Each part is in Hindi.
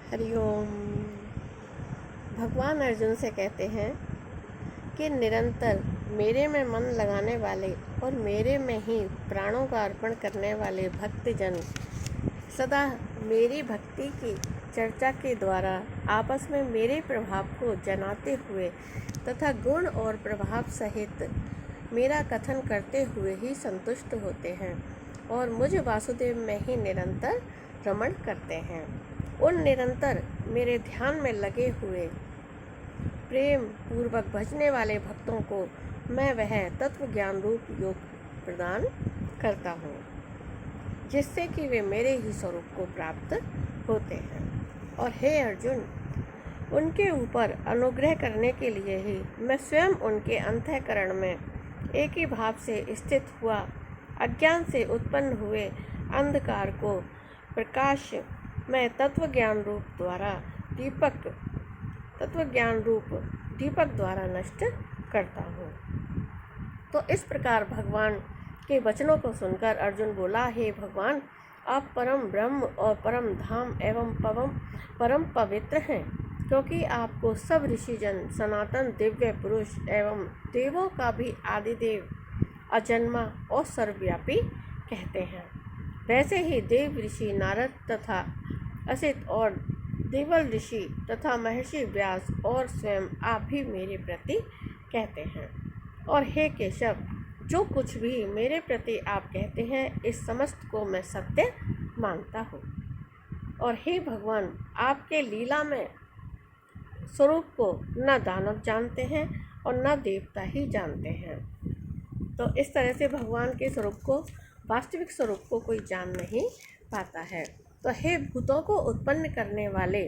हरिओम। भगवान अर्जुन से कहते हैं कि निरंतर मेरे में मन लगाने वाले और मेरे में ही प्राणों का अर्पण करने वाले भक्तजन सदा मेरी भक्ति की चर्चा के द्वारा आपस में मेरे प्रभाव को जनाते हुए तथा गुण और प्रभाव सहित मेरा कथन करते हुए ही संतुष्ट होते हैं और मुझ वासुदेव में ही निरंतर रमण करते हैं। उन निरंतर मेरे ध्यान में लगे हुए प्रेम पूर्वक भजने वाले भक्तों को मैं वह तत्व ज्ञान रूप योग प्रदान करता हूँ, जिससे कि वे मेरे ही स्वरूप को प्राप्त होते हैं। और हे अर्जुन, उनके ऊपर अनुग्रह करने के लिए ही मैं स्वयं उनके अंतःकरण में एक ही भाव से स्थित हुआ अज्ञान से उत्पन्न हुए अंधकार को प्रकाश मैं तत्व ज्ञान रूप दीपक द्वारा नष्ट करता हूँ। तो इस प्रकार भगवान के वचनों को सुनकर अर्जुन बोला, हे भगवान, आप परम ब्रह्म और परम धाम एवं परम पवित्र हैं, क्योंकि आपको सब ऋषिजन सनातन दिव्य पुरुष एवं देवों का भी आदिदेव अजन्मा और सर्वव्यापी कहते हैं। वैसे ही देव ऋषि नारद तथा असित और देवल ऋषि तथा महर्षि व्यास और स्वयं आप भी मेरे प्रति कहते हैं। और हे केशव, जो कुछ भी मेरे प्रति आप कहते हैं, इस समस्त को मैं सत्य मानता हूँ। और हे भगवान, आपके लीला में स्वरूप को न दानव जानते हैं और न देवता ही जानते हैं। तो इस तरह से भगवान के स्वरूप को, वास्तविक स्वरूप को कोई जान नहीं पाता है। तो हे भूतों को उत्पन्न करने वाले,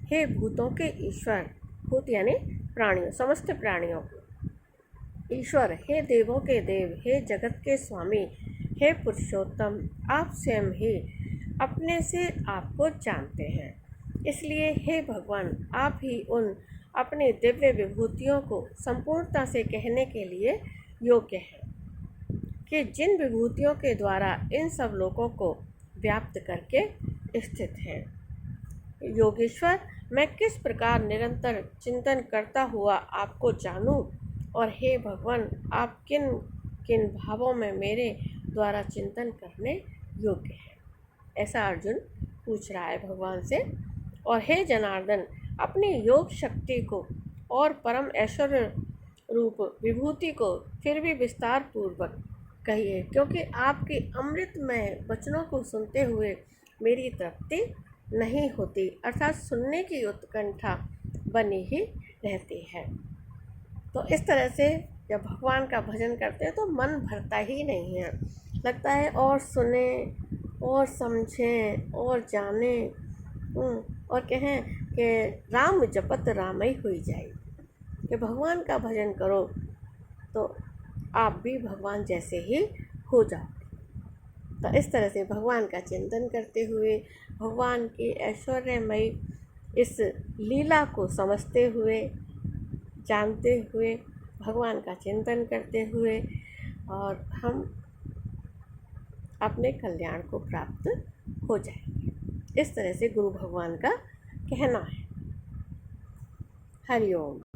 हे भूतों के ईश्वर, भूत यानी प्राणियों, समस्त प्राणियों को ईश्वर, हे देवों के देव, हे जगत के स्वामी, हे पुरुषोत्तम, आप स्वयं ही अपने से आपको जानते हैं। इसलिए हे भगवान, आप ही उन अपने दिव्य विभूतियों को संपूर्णता से कहने के लिए योग्य हैं कि जिन विभूतियों के द्वारा इन सब लोगों को व्याप्त करके स्थित है। योगेश्वर, मैं किस प्रकार निरंतर चिंतन करता हुआ आपको जानूं, और हे भगवान, आप किन किन भावों में मेरे द्वारा चिंतन करने योग्य है, ऐसा अर्जुन पूछ रहा है भगवान से। और हे जनार्दन, अपनी योग शक्ति को और परम ऐश्वर्य रूप विभूति को फिर भी विस्तार पूर्वक कहिए, क्योंकि आपके अमृतमय वचनों को सुनते हुए मेरी तृप्ति नहीं होती, अर्थात सुनने की उत्कंठा बनी ही रहती है। तो इस तरह से जब भगवान का भजन करते हैं तो मन भरता ही नहीं है, लगता है और सुने और समझें और जाने और कहें कि राम जपत राम ही हुई जाए, कि भगवान का भजन करो तो आप भी भगवान जैसे ही हो जाओ। तो इस तरह से भगवान का चिंतन करते हुए, भगवान की ऐश्वर्यमयी इस लीला को समझते हुए, जानते हुए, भगवान का चिंतन करते हुए, और हम अपने कल्याण को प्राप्त हो जाएंगे। इस तरह से गुरु भगवान का कहना है। हरिओम।